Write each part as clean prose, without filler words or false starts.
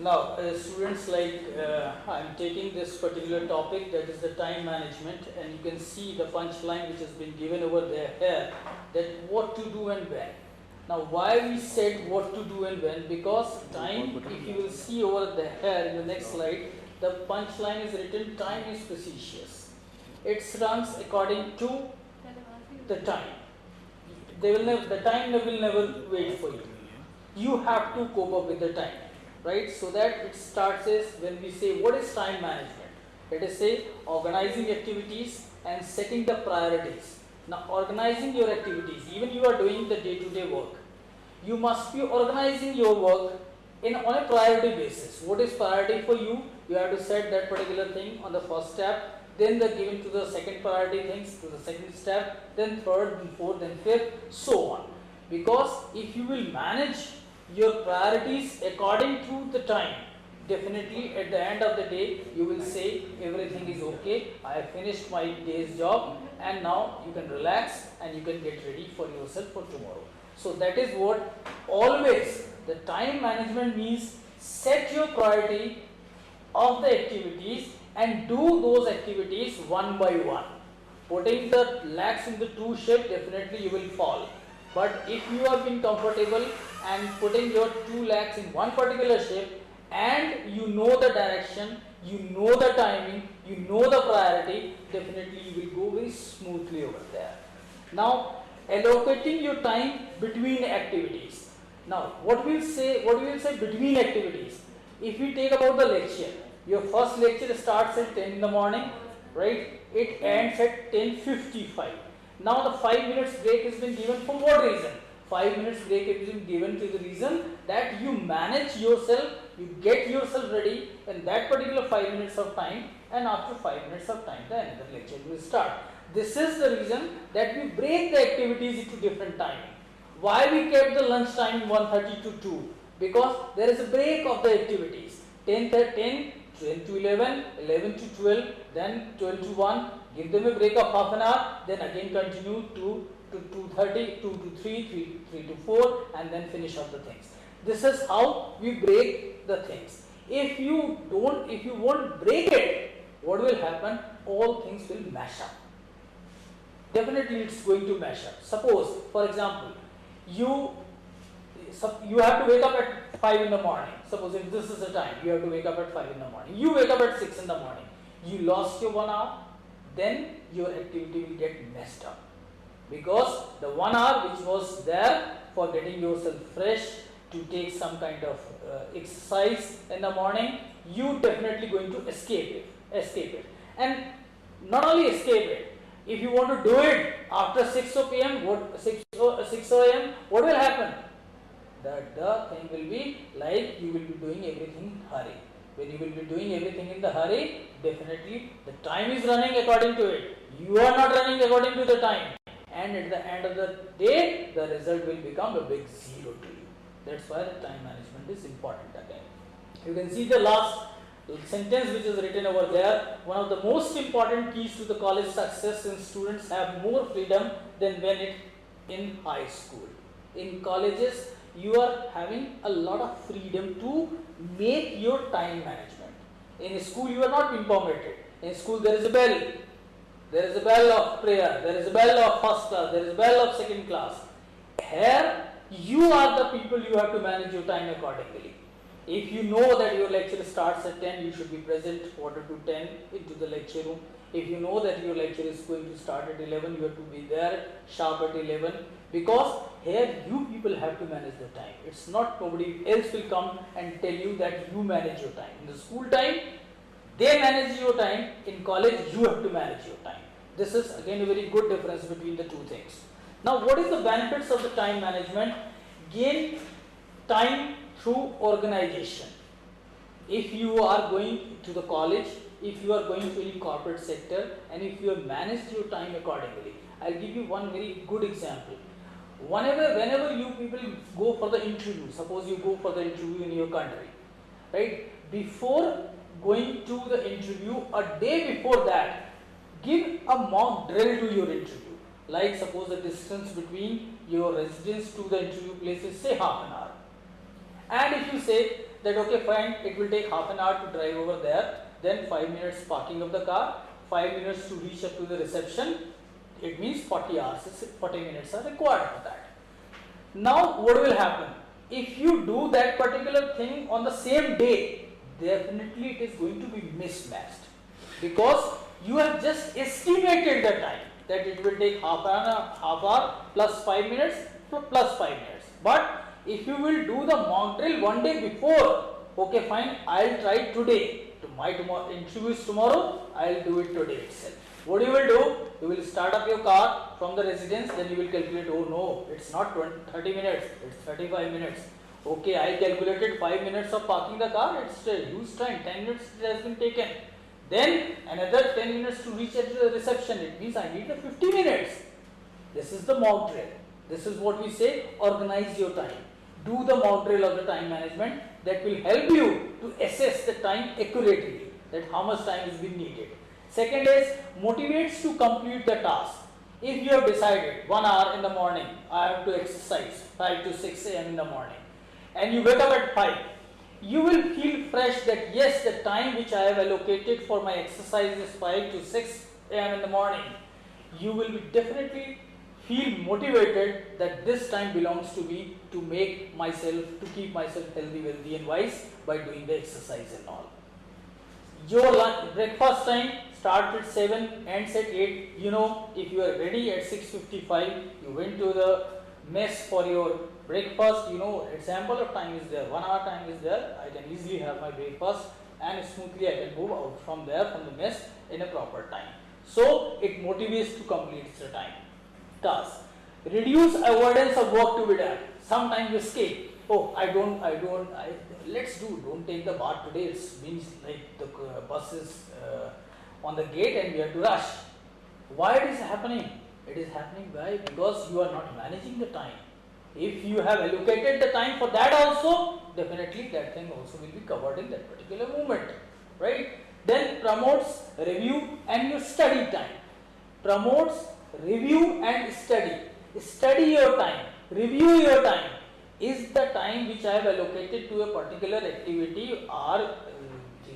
Now, students, I'm taking this particular topic, that is the time management, and you can see the punchline which has been given over there here, that what to do and when. Now, why we said what to do and when? Because time, if you will see over there here in the next slide, the punchline is written, time is precious. It runs according to the time. The time will never wait for you. You have to cope up with the time. Right, so that it starts as when we say what is time management, let us say organizing activities and setting the priorities. Now, organizing your activities, even you are doing the day-to-day work, you must be organizing your work on a priority basis. What is priority for you? You have to set that particular thing on the first step, then the given to the second priority things to the second step, then third, then fourth, then fifth, so on. Because if you will manage your priorities according to the time, definitely at the end of the day you will say everything is okay, I have finished my day's job and now you can relax and you can get ready for yourself for tomorrow. So that is what always the time management means. Set your priority of the activities and do those activities one by one. Putting the legs in the two shape, definitely you will fall. But if you have been comfortable and putting your two legs in one particular shape and you know the direction, you know the timing, you know the priority, definitely you will go very smoothly over there. Now, allocating your time between activities. Now, what we will say between activities? If we take about the lecture, your first lecture starts at 10 in the morning, right? It ends at 10:55. Now the 5 minutes break has been given for what reason? 5 minutes break has been given to the reason that you manage yourself, you get yourself ready in that particular 5 minutes of time, and after 5 minutes of time the another lecture will start. This is the reason that we break the activities into different timing. Why we kept the lunch time 1:30 to 2? Because there is a break of the activities. 10 to 11, 11 to 12, then 12 to 1, give them a break of half an hour, then again continue to 2:30, 2 to 3, 3 to 4, and then finish off the things. This is how we break the things. If you won't break it, what will happen? All things will mash up. Definitely it's going to mash up. Suppose, for example, you have to wake up at 5 in the morning. Suppose if this is the time, you have to wake up at 5 in the morning. You wake up at 6 in the morning. You lost your 1 hour, then your activity will get messed up. Because the 1 hour which was there for getting yourself fresh, to take some kind of exercise in the morning, you definitely going to escape it. And not only escape it, if you want to do it after 6 p.m., 6 a.m., what will happen? That the thing will be like you will be doing everything in hurry. When you will be doing everything in the hurry, definitely the time is running according to it. You are not running according to the time. And at the end of the day, the result will become a big zero to you. That's why the time management is important again. You can see the last sentence which is written over there. One of the most important keys to the college success is students have more freedom than when it in high school. In colleges, you are having a lot of freedom to make your time management. In school, you are not being permitted. In school, there is a bell. There is a bell of prayer. There is a bell of first class. There is a bell of second class. Here, you are the people, you have to manage your time accordingly. If you know that your lecture starts at 10, you should be present quarter to 10 into the lecture room. If you know that your lecture is going to start at 11, you have to be there sharp at 11. Because here you people have to manage the time. It's not nobody else will come and tell you that you manage your time. In the school time, they manage your time. In college, you have to manage your time. This is again a very good difference between the two things. Now, what is the benefits of the time management? Gain time through organization. If you are going to the college, if you are going to any corporate sector, and if you have managed your time accordingly, I'll give you one very good example. Whenever you people go for the interview, suppose you go for the interview in your country, right? Before going to the interview, a day before that, give a mock drill to your interview. Like suppose the distance between your residence to the interview place is say half an hour. And if you say that okay fine, it will take half an hour to drive over there, then 5 minutes parking of the car, 5 minutes to reach up to the reception, it means 40 hours, 40 minutes are required for that. Now what will happen? If you do that particular thing on the same day, definitely it is going to be mismatched, because you have just estimated the time that it will take half hour plus 5 minutes plus 5 minutes. But if you will do the mock drill one day before, okay fine, I'll try today. My interview is tomorrow, I'll do it today itself. What you will do? You will start up your car from the residence, then you will calculate, oh no, it's not 30 minutes, it's 35 minutes. Okay, I calculated 5 minutes of parking the car, it's a huge time, 10 minutes it has been taken. Then another 10 minutes to reach at the reception, it means I need the 50 minutes. This is the mock drill. This is what we say, organize your time. Do the mock drill of the time management, that will help you to assess the time accurately, that how much time is being needed. Second is motivates to complete the task. If you have decided 1 hour in the morning, I have to exercise 5 to 6 a.m. in the morning, and you wake up at 5, you will feel fresh that yes, the time which I have allocated for my exercise is 5 to 6 a.m. in the morning. You will be definitely feel motivated that this time belongs to me to make myself, to keep myself healthy, wealthy and wise by doing the exercise and all. Your breakfast time starts at 7, ends at 8. You know, if you are ready at 6:55, you went to the mess for your breakfast, you know, example of time is there, 1 hour time is there, I can easily have my breakfast and smoothly I can move out from there, from the mess in a proper time. So it motivates to complete the time. Task. Reduce avoidance of work to be done. Sometimes you escape. Oh, don't take the bath today. It means like the bus is on the gate and we have to rush. Why it is happening? It is happening why? Because you are not managing the time. If you have allocated the time for that also, definitely that thing also will be covered in that particular moment. Right? Then promotes review and your study time. Promotes review and study. Study your time, review your time. Is the time which I have allocated to a particular activity, or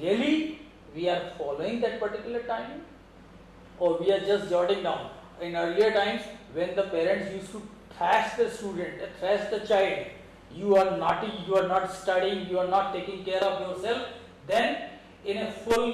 really we are following that particular time, or we are just jotting down? In earlier times, when the parents used to thrash the student, thrash the child, you are naughty, you are not studying, you are not taking care of yourself, then in a full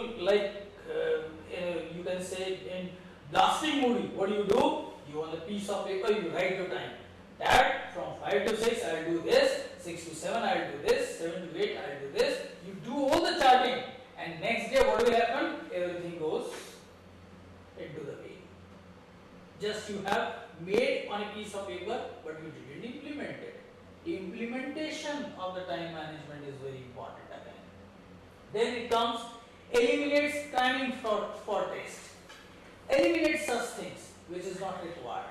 you can say in blasting mood, what do? You on the piece of paper, you write your time. That from 5 to 6 I will do this, 6 to 7 I will do this, 7 to 8 I will do this. You do all the charting, and next day what will happen? Everything goes into the way. Just you have made on a piece of paper, but you didn't implement it. Implementation of the time management is very important again. Then it comes, eliminates timing for test. Eliminate such things which is not required.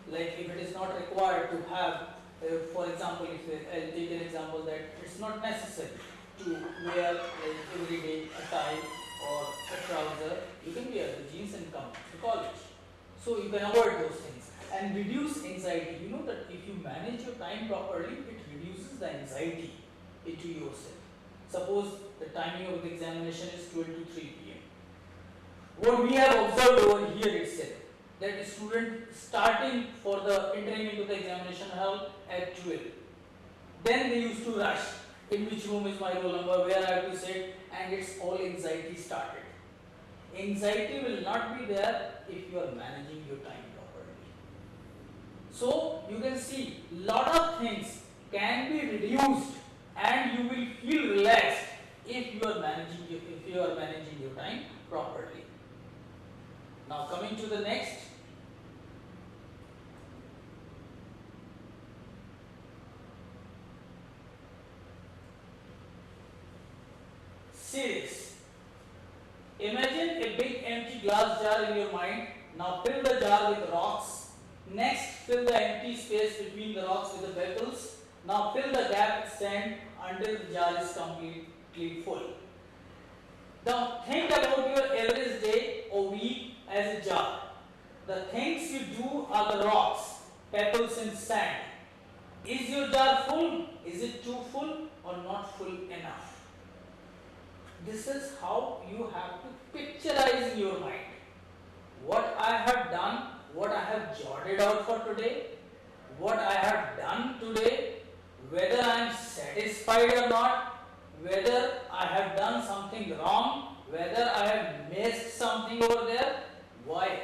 Like if it is not required to have, for example, if I'll take an example that it's not necessary to wear like every day a tie or a trouser, you can wear the jeans and come to college. So you can avoid those things and reduce anxiety. You know that if you manage your time properly, it reduces the anxiety into yourself. Suppose the timing of the examination is 12 to 3 p.m. What we have observed over here itself, that the student starting for the entering into the examination hall at 12. Then they used to rush, in which room is my roll number, where I have to sit, and it's all anxiety started. Anxiety will not be there if you are managing your time properly. So you can see lot of things can be reduced and you will feel relaxed if you are managing your time properly. Now coming to the next. Series. Imagine a big empty glass jar in your mind. Now fill the jar with rocks. Next, fill the empty space between the rocks with the pebbles. Now fill the gap with sand until the jar is completely full. Now think about your average day or week as a jar. The things you do are the rocks, pebbles and sand. Is your jar full? Is it too full or not full enough? This is how you have to picturize in your mind what I have done, what I have jotted out for today, what I have done today, whether I am satisfied or not, whether I have done something wrong, whether I have missed something over there. Why?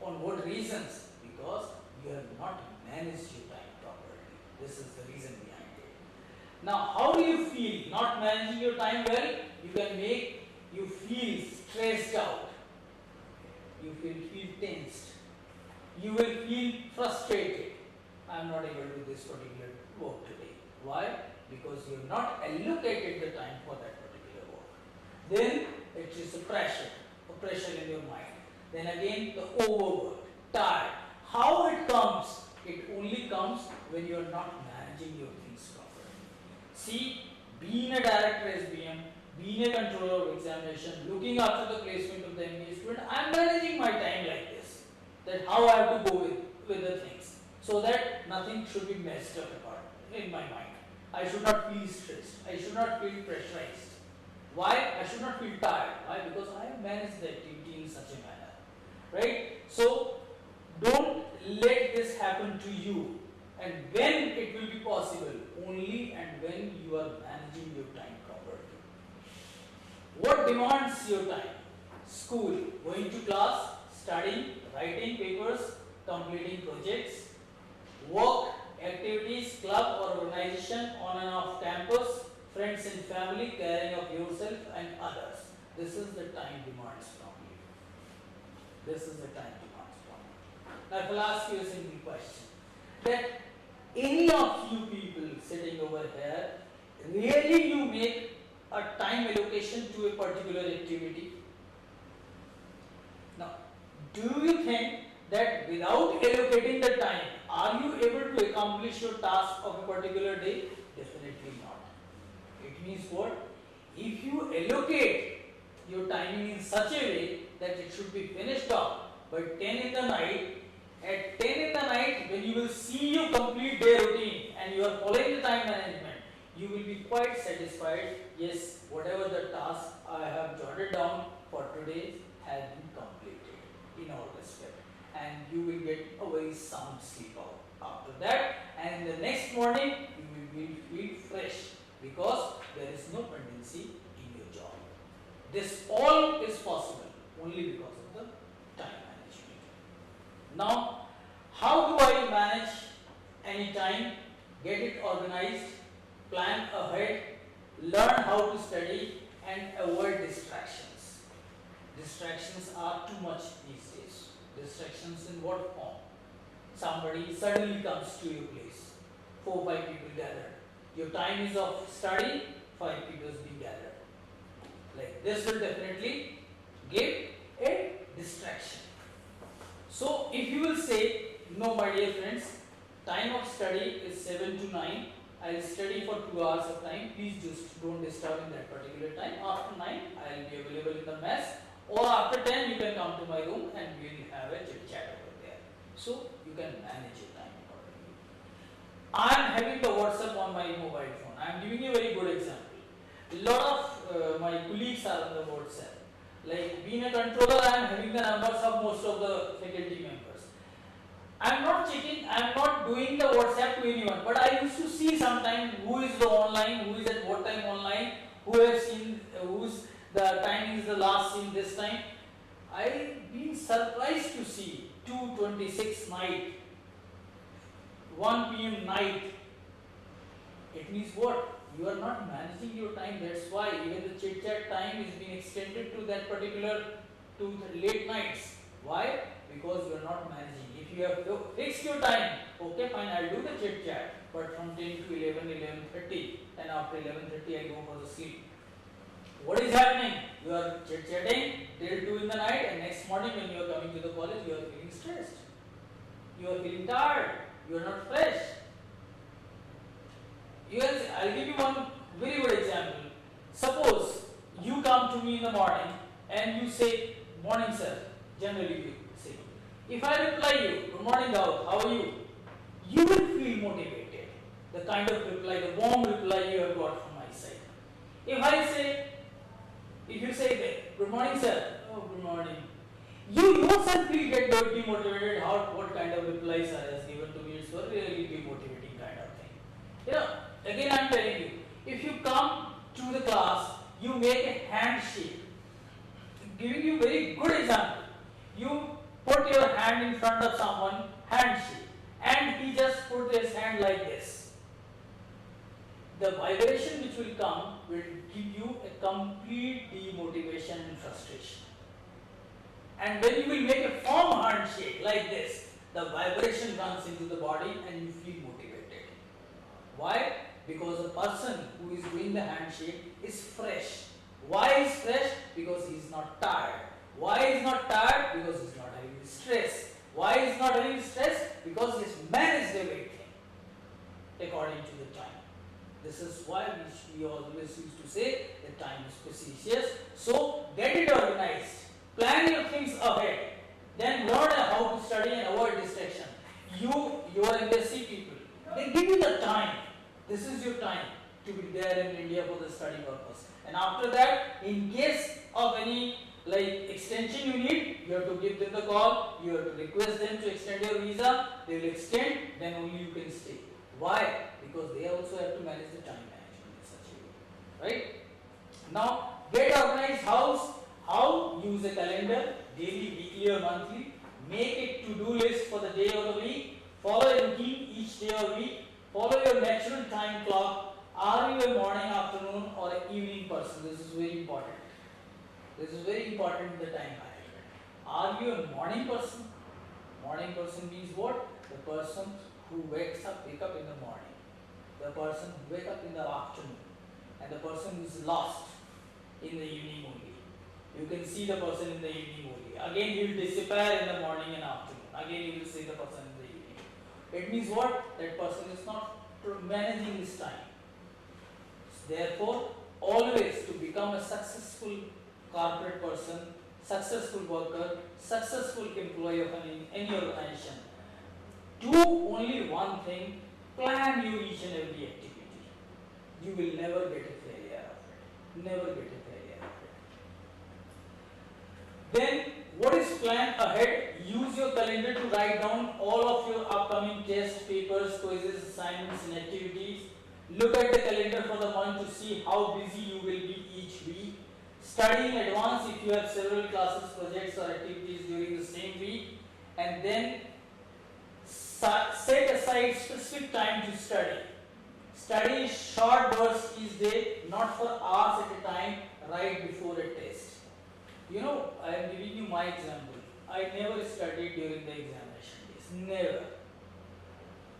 On what reasons? Because you have not managed your time properly. This is the reason behind it. Now, how do you feel? Not managing your time well, you can make you feel stressed out. You will feel tensed. You will feel frustrated. I am not able to do this particular work today. Why? Because you have not allocated the time for that particular work. Then it is a pressure in your mind. Then again the overwork, tired. How it comes? It only comes when you are not managing your things properly. See, being a director SBM, being a controller of examination, looking after the placement of the MBA student, I am managing my time like this. That how I have to go with the things, so that nothing should be messed up apart in my mind. I should not feel stressed. I should not feel pressurized. Why? I should not feel tired. Why? Because I have managed the activity in such a manner. Right? So, don't let this happen to you. And when it will be possible? Only and when you are managing your time properly. What demands your time? School, going to class, studying, writing papers, completing projects, work, activities, club or organization on and off campus, friends and family, caring of yourself and others. This is the time demands from you. This is the time demands from you. Now, if I'll ask you a simple question, that any of you people sitting over here, really you make a time allocation to a particular activity? Now, do you think that without allocating the time, are you able to accomplish your task of a particular day? Definitely not. It means what? If you allocate your timing in such a way that it should be finished off by 10 in the night, at 10 in the night when you will see your complete day routine and you are following the time management, you will be quite satisfied. Yes, whatever the task I have jotted down for today has been completed in all respect, and you will get a very sound sleep out after that, and the next morning you will feel fresh because there is no pendency in your job. This all is possible only because of the time management. Now, how do I manage any time, get it organized, plan ahead, learn how to study and avoid distractions? Distractions are too much these days. Distractions in what form? Somebody suddenly comes to your place, 4 or 5 people gathered. Your time is of study, 5 people is being gathered. Like this will definitely give a distraction. So if you will say, no my dear friends, time of study is 7 to 9, I will study for 2 hours of time, please just don't disturb in that particular time. After 9, I will be available in the mess, or after 10 you can come to my room and we will have a chit chat over there. So you can manage your time accordingly. I am having the WhatsApp on my mobile phone. I am giving you a very good example. A lot of my colleagues are on the WhatsApp. Like being a controller, I am having the numbers of most of the faculty members. I am not checking, I am not doing the WhatsApp to anyone, but I used to see sometimes who is the online, who is at what time online, who has seen, whose the time is the last seen this time. I been surprised to see 2:26 night, 1 p.m. night. It means what? You are not managing your time. That's why even the chit chat time is being extended to that particular to the late nights. Why? Because you are not managing. If you have fixed your time, okay, fine, I'll do the chit chat, but from 10 to 11, 11:30, and after 11:30 I go for the sleep. What is happening? You are chit chatting till 2 in the night, and next morning when you are coming to the college, you are feeling stressed. You are feeling tired. You are not fresh. I'll give you one very good example. Suppose you come to me in the morning and you say, morning sir, generally you say. If I reply you, good morning Daud, how are you? You will feel motivated. the kind of reply, the warm reply you have got from my side. If you say, good morning sir, oh good morning, you yourself will get demotivated. What kind of replies sir has given to me? It's a really demotivating kind of thing. Again I am telling you, if you come to the class, you make a handshake. Giving you very good example. You put your hand in front of someone, handshake, and he just put his hand like this. The vibration which will come will give you a complete demotivation and frustration. And when you will make a firm handshake like this, the vibration runs into the body and you feel motivated. Why? Because the person who is doing the handshake is fresh. Why is fresh? Because he is not tired. Why is not tired? Because he is not having stress. Why is not having stress? Because he has managed everything according to the time. This is why we always used to say that time is precious. So get it organized. Plan your things ahead. Then learn how to study and avoid distraction. You are MSc people. They give you the time. This is your time to be there in India for the study purpose. And after that, in case of any extension you need, you have to give them the call, you have to request them to extend your visa, they will extend, then only you can stay. Why? Because they also have to manage the time management in such a way. Right? Now, get organized how use a calendar, daily, weekly or monthly, make a to-do list for the day or the week, follow a routine each day or week, follow your natural time clock. Are you a morning, afternoon or an evening person? This is very important. This is very important in the time management. Are you a morning person? Morning person means what? The person who wake up in the morning. The person who wake up in the afternoon. And the person who is lost in the evening only. You can see the person in the evening only. Again he will disappear in the morning and afternoon. Again you will see the person in the evening. It means what? That person is not managing his time. Therefore, always to become a successful corporate person, successful worker, successful employee of any organization, do only one thing, plan you each and every activity. You will never get a failure of it. Never get a failure of it. Then, what is planned ahead? Use your calendar to write down all of your upcoming tests, papers, quizzes, assignments and activities. Look at the calendar for the month to see how busy you will be each week. Study in advance if you have several classes, projects or activities during the same week. And then set aside specific time to study. Study short bursts each day, not for hours at a time, right before a test. I am giving you my example. I never studied during the examination days. Never.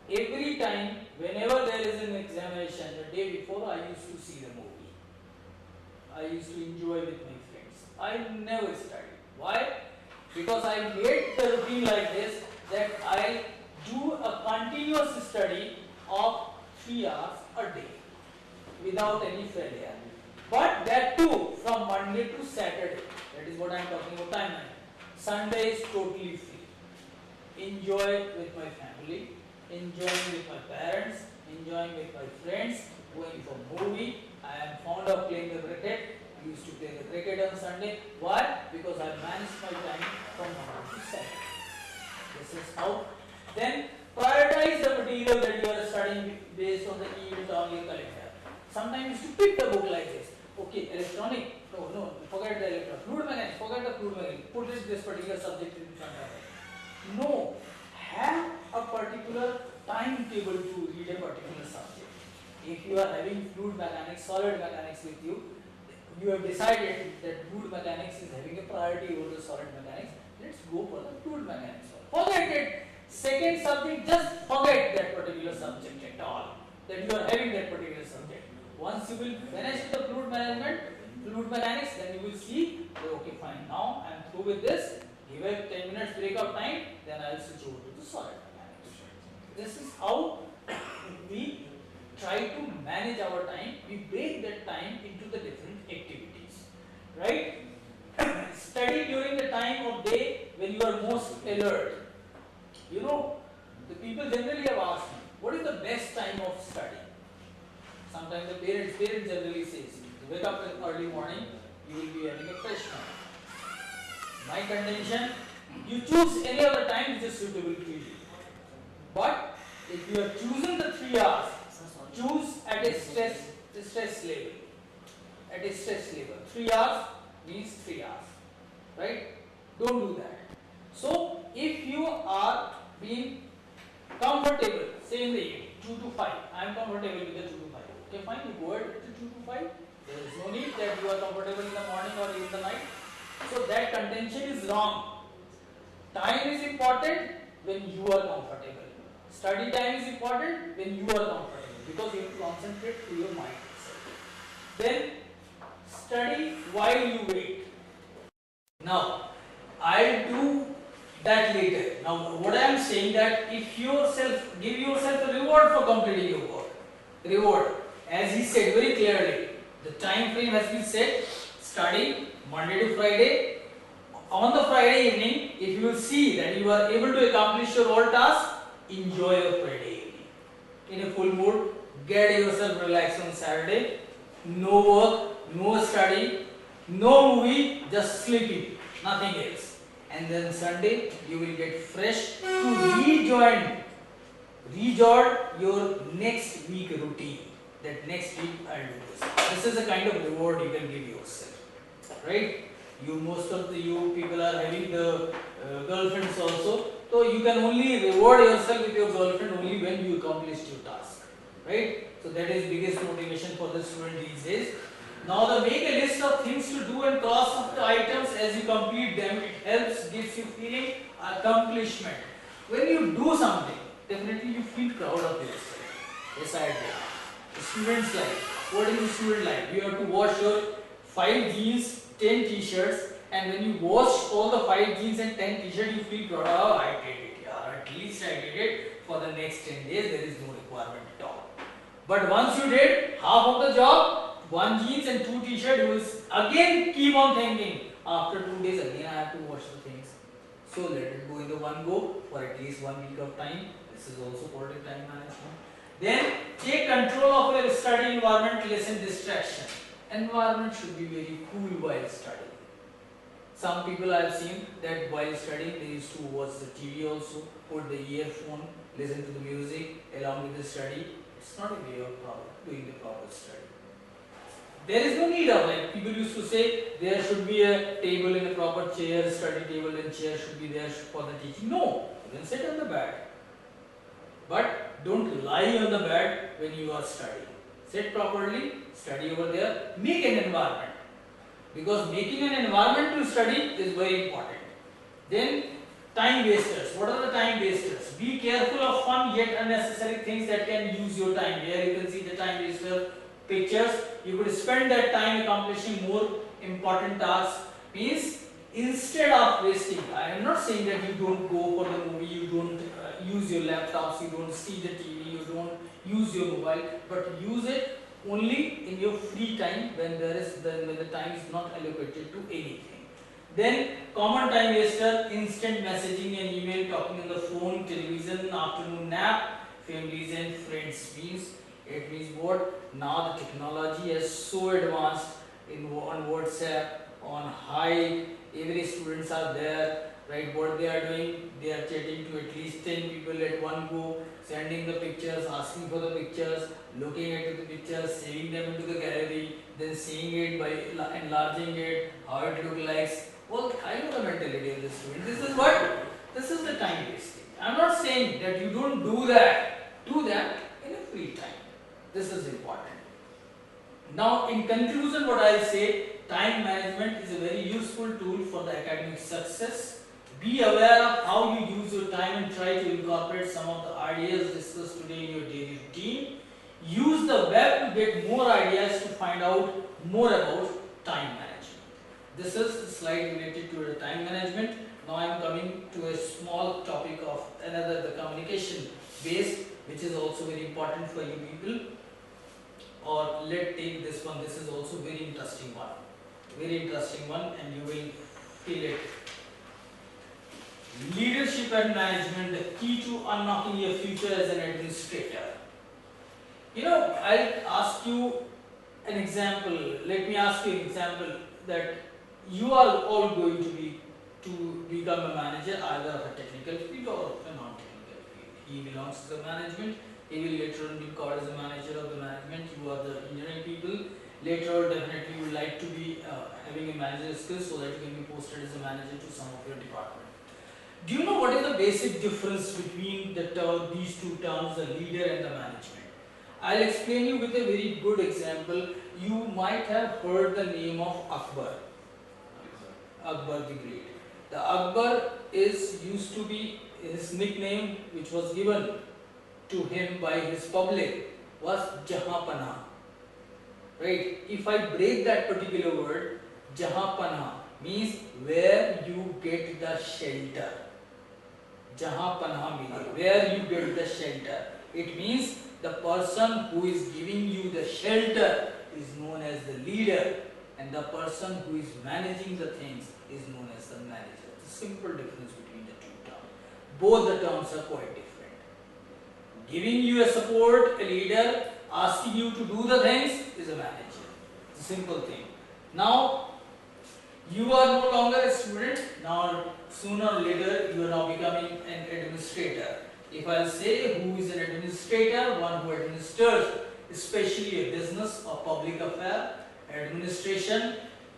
Every time, whenever there is an examination, the day before, I used to see the movie. I used to enjoy with my friends. I never studied. Why? Because I made the routine like this, that I do a continuous study of 3 hours a day without any failure. But that too from Monday to Saturday. That is what I am talking about time management. Sunday is totally free. Enjoy with my family, enjoying with my parents, enjoying with my friends, going for movie. I am fond of playing the cricket. I used to play the cricket on Sunday. Why? Because I managed my time from Monday to Saturday. This is how. Then prioritize the material that you are studying based on the event on your calendar. Sometimes you pick the book like this. Okay, electronic. No, forget the electronic. Fluid mechanics, forget the fluid mechanics. Put this particular subject in front of it. No, have a particular timetable to read a particular subject. If you are having fluid mechanics, solid mechanics with you, you have decided that fluid mechanics is having a priority over the solid mechanics. Let's go for the fluid mechanics. Forget it. Second subject, just forget that particular subject at all. That you are having that particular subject. Once you will finish the fluid mechanics, then you will see, okay fine, now I am through with this, give a 10 minutes break of time, then I will switch over to the solid mechanics. This is how we try to manage our time. We break that time into the different activities. Right? Study during the time of day when you are most alert. The people generally have asked me, what is the best time of study? Sometimes the parents generally says, you wake up in early morning, you will be having a fresh mind. My contention, you choose any other time which is suitable to you. But if you are choosing the 3 hours, choose at a stress level. At a stress level. 3 hours means 3 hours. Right? Don't do that. So if you are being comfortable, say in the evening, 2 to 5, I am comfortable with the 2 to 5. Okay, fine, you go ahead with the 2 to 5. There is no need that you are comfortable in the morning or in the night. So that contention is wrong. Time is important when you are comfortable. Study time is important when you are comfortable, because you have to concentrate to your mind itself. Then study while you wait. Now, I'll do that later. Now, what I am saying that if yourself, give yourself a reward for completing your work. Reward. As he said very clearly, the time frame has been set, study Monday to Friday. On the Friday evening, if you will see that you are able to accomplish your all tasks, enjoy your Friday evening. In a full mood, get yourself relaxed on Saturday. No work, no study, no movie, just sleeping, nothing else. And then Sunday, you will get fresh to rejoin your next week routine. That next week I'll do this. This is a kind of reward you can give yourself, right? Most of you people are having the girlfriends also, so you can only reward yourself with your girlfriend only when you accomplished your task, right? So that is biggest motivation for the student these days. Now make a list of things to do and cross off the items as you complete them. It helps, gives you feeling accomplishment. When you do something, definitely you feel proud of yourself. Yes, I do. Student's life. What is the student life? You have to wash your 5 jeans, 10 t-shirts, and when you wash all the 5 jeans and 10 t-shirts, you feel proud. Oh, I did it. Yeah, at least I did it. For the next 10 days, there is no requirement at all. But once you did half of the job, 1 jeans and 2 t-shirts, you will again keep on thinking. After 2 days, again I have to wash the things. So let it go in the one go for at least 1 week of time. This is also called a time management. Then take control of your study environment, lessen distraction. Environment should be very cool while studying. Some people I have seen that while studying they used to watch the TV also, put the earphone, listen to the music along with the study. It's not a way of doing the proper study. There is no need of, like people used to say there should be a table in a proper chair, study table and chair should be there for the teaching. No, you can sit on the bed. But don't lie on the bed when you are studying. Sit properly, study over there, make an environment. Because making an environment to study is very important. Then time wasters. What are the time wasters? Be careful of fun yet unnecessary things that can use your time. Here you can see the time waster pictures. You could spend that time accomplishing more important tasks. Means instead of wasting, I am not saying that you don't go for the movie, you don't use your laptops, you don't see the TV, you don't use your mobile, but use it only in your free time when the time is not allocated to anything. Then common time waster, instant messaging and email, talking on the phone, television, afternoon nap, families and friends. It means what? Now the technology is so advanced on WhatsApp, on Hive, every students are there, right? What they are doing, they are chatting to at least 10 people at one go, sending the pictures, asking for the pictures, looking at the pictures, saving them into the gallery, then seeing it by enlarging it, how it looks like. Well, I know the mentality of the student. This is what? This is the time wasting. I am not saying that you don't do that. Do that in a free time. This is important. Now, in conclusion, what I will say, time management is a very useful tool for the academic success. Be aware of how you use your time and try to incorporate some of the ideas discussed today in your daily routine. Use the web to get more ideas to find out more about time management. This is the slide related to the time management. Now I am coming to a small topic of another, the communication based, which is also very important for you people. Or let's take this one. This is also very interesting one. Very interesting one, and you will feel it. Leadership and management, the key to unlocking your future as an administrator. I'll ask you an example. Let me ask you an example that you are all going to become a manager, either of a technical field or of a non-technical field. He belongs to the management. He will later on be called as a manager of the management. You are the engineering people. Later on, definitely you would like to be having a manager skills so that you can be posted as a manager to some of your department. Do you know what is the basic difference between these two terms, the leader and the management? I'll explain you with a very good example. You might have heard the name of Akbar. Akbar the Great. The Akbar used to be his nickname, which was given to him by his public, was Jahanpanah. Right? If I break that particular word, Jahanpanah means where you get the shelter. Jahanpanah meaning where you get the shelter. It means the person who is giving you the shelter is known as the leader, and the person who is managing the things is known as the manager. It's a simple difference between the two terms. Both the terms are quite different. Giving you a support, a leader, asking you to do the things is a manager. It's a simple thing. Now, you are no longer a student. Now, sooner or later, you are now becoming an administrator. If I'll say who is an administrator, one who administers, especially a business or public affair, administration,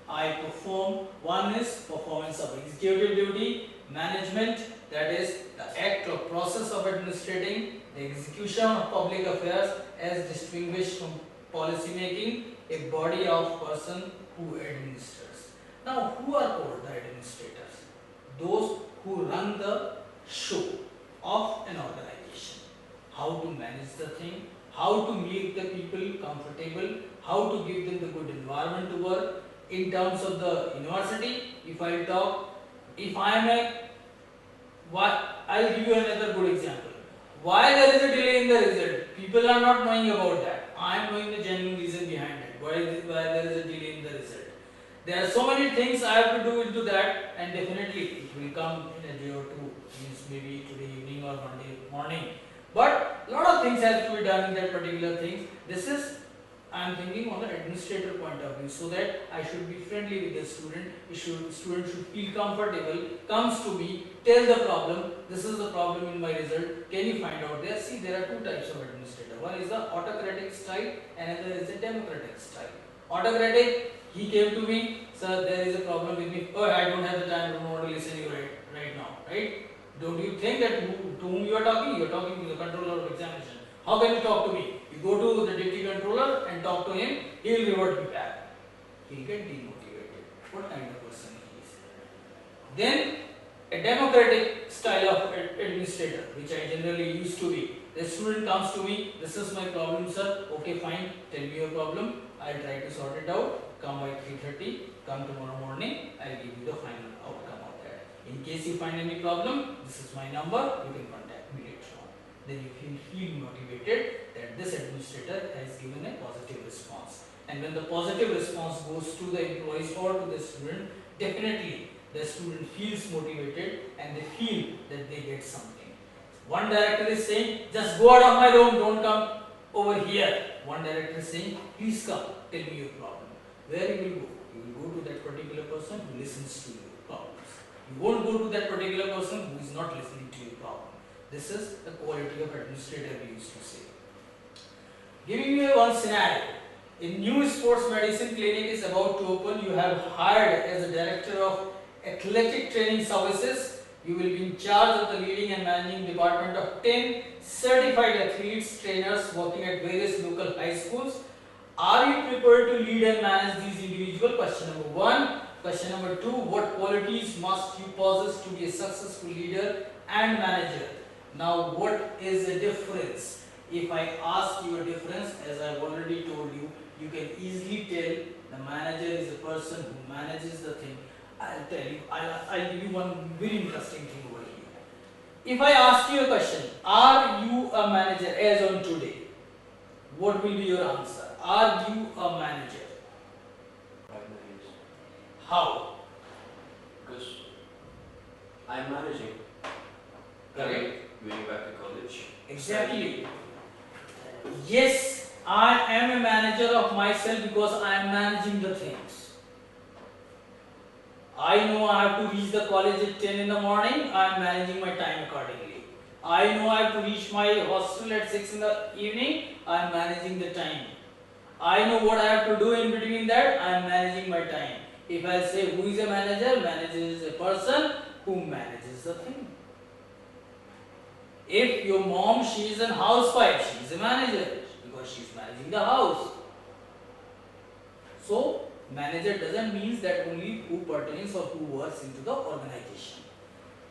I perform. One is performance of executive duty, management, that is the act or process of administrating, the execution of public affairs as distinguished from policy making, a body of person who administers. Now, who are called the administrators? Those who run the show of an organization. How to manage the thing, how to make the people comfortable, how to give them the good environment to work. In terms of the university, if I talk, I'll give you another good example. Why there is a delay in the result? People are not knowing about that. I am knowing the genuine reason behind it. Why there is a delay in the result? There are so many things I have to do into that, and definitely it will come in a day or two, means maybe today evening or Monday morning. But a lot of things have to be done in that particular thing. This is, I am thinking on the administrator point of view, so that I should be friendly with the student. Student should feel comfortable, comes to me, tell the problem, this is the problem in my result, can you find out there? See, there are two types of administrator. One is the autocratic style, another is the democratic style. Autocratic, he came to me, sir, there is a problem with me. Oh, I don't have the time, I don't want to listen to you right now, right? Don't you think that to whom you are talking? You are talking to the controller of examination. How can you talk to me? You go to the deputy controller and talk to him, he will revert me back. He will get demotivated. What kind of person he is? Then, a democratic style of administrator, which I generally used to be. The student comes to me, this is my problem, sir. Okay, fine, tell me your problem. I'll try to sort it out. Come by 3:30, come tomorrow morning, I'll give you the final outcome of that. In case you find any problem, this is my number, you can contact me later on. Then you feel motivated that this administrator has given a positive response. And when the positive response goes to the employees or to the student, definitely the student feels motivated and they feel that they get something. One director is saying, just go out of my room, don't come over here. One director is saying, please come, tell me your problem. Where you will go? You will go to that particular person who listens to your problems. You won't go to that particular person who is not listening to your problem. This is the quality of administrator we used to say. Giving you one scenario. A new sports medicine clinic is about to open. You have hired as a director of athletic training services. You will be in charge of the leading and managing department of 10 certified athletes, trainers working at various local high schools. Are you prepared to lead and manage these individuals? Question number 1. Question number 2. What qualities must you possess to be a successful leader and manager? Now, what is the difference? If I ask you a difference, as I have already told you, you can easily tell the manager is the person who manages the thing. I'll tell you, I'll give you one very interesting thing over here. If I ask you a question, are you a manager as on today? What will be your answer? Are you a manager? Primary is How? because I'm managing Correct? Going back to college. Exactly. Yes, I am a manager of myself because I am managing the things. I know I have to reach the college at 10 in the morning, I am managing my time accordingly. I know I have to reach my hostel at 6 in the evening, I am managing the time. I know what I have to do in between that, I am managing my time. If I say who is a manager, manager is a person who manages the thing. If your mom, she is a housewife, she is a manager because she is managing the house. So, manager doesn't mean that only who pertains or who works into the organization.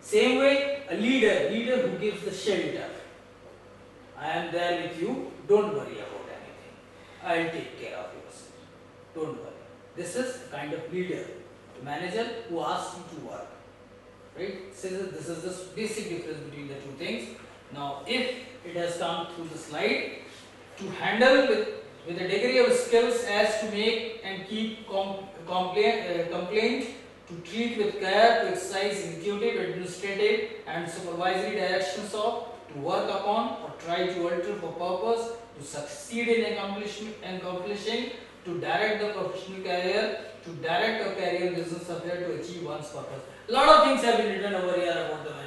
Same way, a leader who gives the shelter. I am there with you, don't worry about anything. I will take care of yourself. Don't worry. This is a kind of leader, manager who asks you to work. Right? So this is the basic difference between the two things. Now, if it has come through the slide, to handle with a degree of skills as to make and keep complaint, to treat with care, to exercise executive, administrative and supervisory directions of, to work upon or try to alter for purpose, to succeed in accomplishing, to direct the professional career, to direct a career business affair to achieve one's purpose. A lot of things have been written over here about the manager.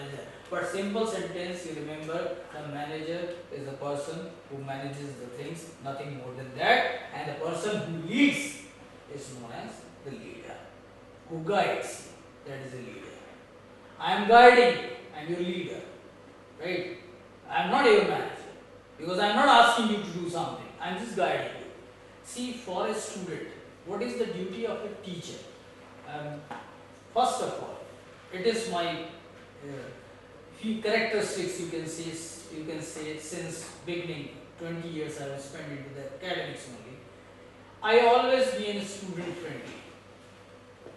But simple sentence, you remember, the manager is the person who manages the things, nothing more than that. And the person who leads is known as the leader. Who guides, that is a leader. I am guiding, I am your leader. Right? I am not your manager. Because I am not asking you to do something, I am just guiding you. See, for a student, what is the duty of a teacher? First of all, it is my few characteristics you can say since beginning 20 years I have spent into the academics only. I always been student friendly.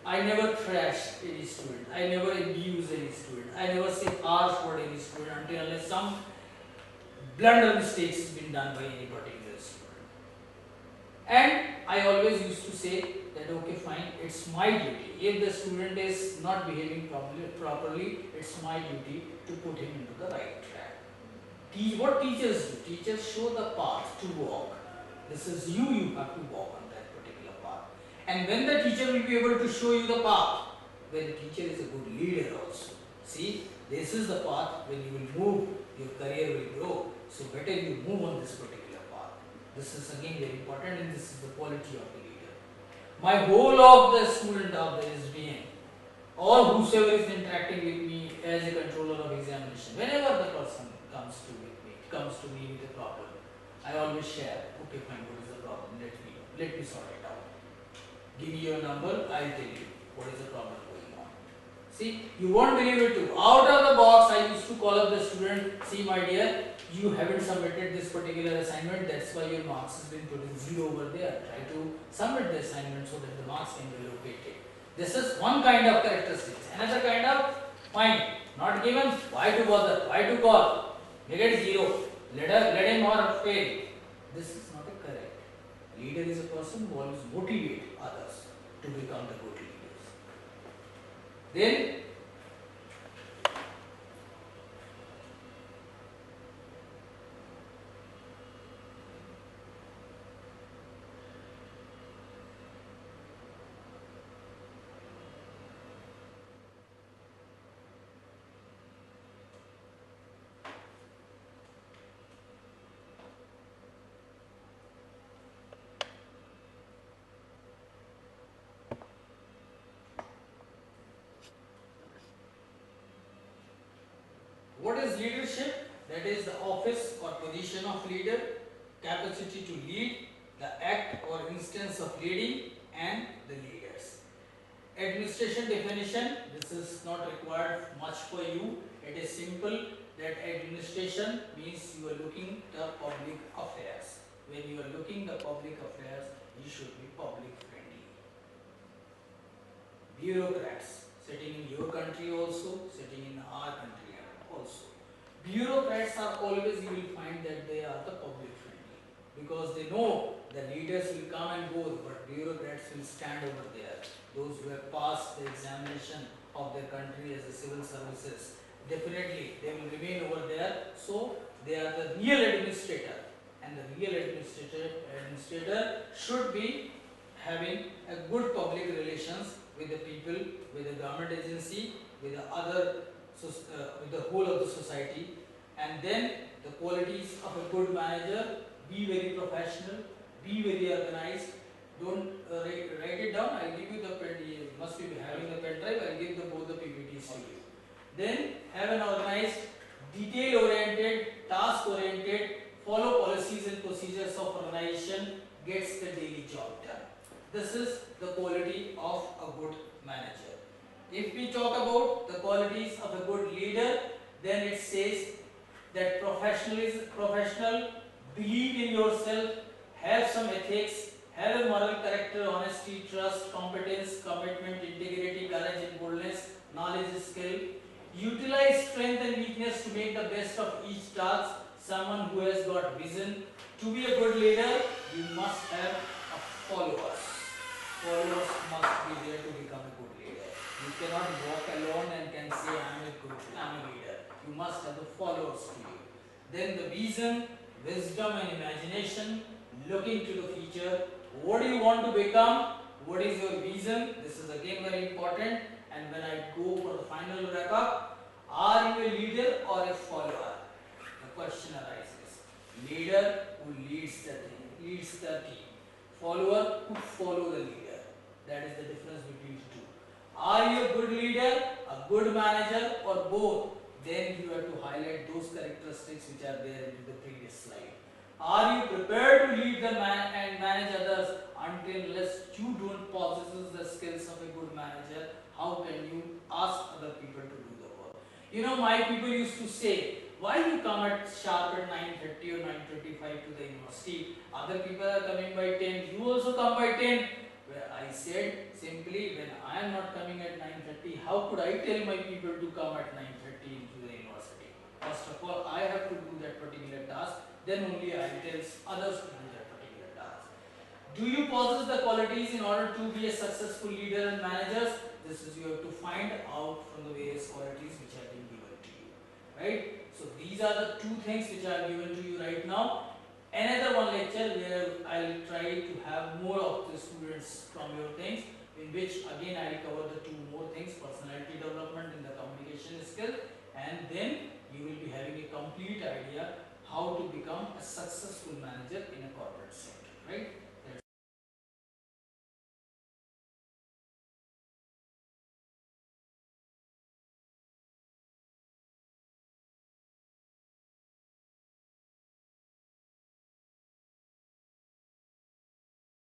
I never thrashed any student. I never abused any student. I never say harsh word any student until unless some blunder mistakes has been done by any particular student. And I always used to say that okay fine, it's my duty. If the student is not behaving properly, it's my duty to put him into the right track. What teachers do? Teachers show the path to walk. This is you have to walk on that particular path. And when the teacher will be able to show you the path, when the teacher is a good leader also. See, this is the path when you will move, your career will grow. So better you move on this particular path. This is again very important and this is the quality of the leader. My whole of the student of the SBN, or whosoever is interacting with me as a controller of examination, whenever the person comes to me with a problem, I always share, okay fine, what is the problem, let me sort it out. Give me your number, I'll tell you what is the problem going on. See, you won't believe it too. Out of the box, I used to call up the student, see my dear, you haven't submitted this particular assignment, that's why your marks has been put in 0 over there. Try to submit the assignment so that the marks can be located. This is one kind of characteristics. Another kind of, fine, not given, why to bother, why to call, make it 0, let him or fail. This is not a correct. Leader is a person who always motivate others to become the good leaders. Then, what is leadership? That is the office or position of leader, capacity to lead, the act or instance of leading, and the leaders. Administration definition, this is not required much for you. It is simple that administration means you are looking the public affairs. When you are looking the public affairs, you should be public friendly. Bureaucrats, sitting in your country also, sitting in our country also. Bureaucrats are always, you will find that they are the public friendly because they know the leaders will come and go, but bureaucrats will stand over there. Those who have passed the examination of their country as a civil services definitely they will remain over there. So they are the real administrator, and the real administrator should be having a good public relations with the people, with the government agency, with the other, with the whole of the society. And then the qualities of a good manager: be very professional, be very organized. Don't write it down. I'll give you the pen. You must be having the pen drive. I'll give both the PPTs to you. Then have an organized, detail oriented, task oriented, follow policies and procedures of organization, gets the daily job done. This is the quality of a good manager. If we talk about the qualities of a good leader, then it says that professional, believe in yourself, have some ethics, have a moral character, honesty, trust, competence, commitment, integrity, courage and boldness, knowledge, skill. Utilize strength and weakness to make the best of each task. Someone who has got vision. To be a good leader, you must have a followers. Followers must be there to become a good leader. You cannot walk alone and can say I'm a leader. You must have the followers to you. Then the vision, wisdom and imagination, looking to the future. What do you want to become? What is your vision? This is again very important. And when I go for the final wrap up, are you a leader or a follower? The question arises. Leader who leads the team. Follower who follow the leader. That is the difference between the two. Are you a good leader, a good manager, or both? Then you have to highlight those characteristics which are there in the previous slide. Are you prepared to lead the man and manage others? Until unless you don't possess the skills of a good manager, how can you ask other people to do the work? You know, my people used to say, why you come at sharp at 9:30 or 9:25 to the university? Other people are coming by 10. You also come by 10. Where I said simply, when I am not coming at 9:30, how could I tell my people to come at 9:30 into the university? First of all, I have to do that particular task. Then only I tell others to do that particular task. Do you possess the qualities in order to be a successful leader and manager? This is you have to find out from the various qualities which have been given to you. Right? So these are the two things which are given to you right now. Another one lecture where I'll try to have more of the students from your things, in which again I'll cover the two more things: personality development and the communication skill, and then you will be having a complete idea how to become a successful manager in a corporate sector.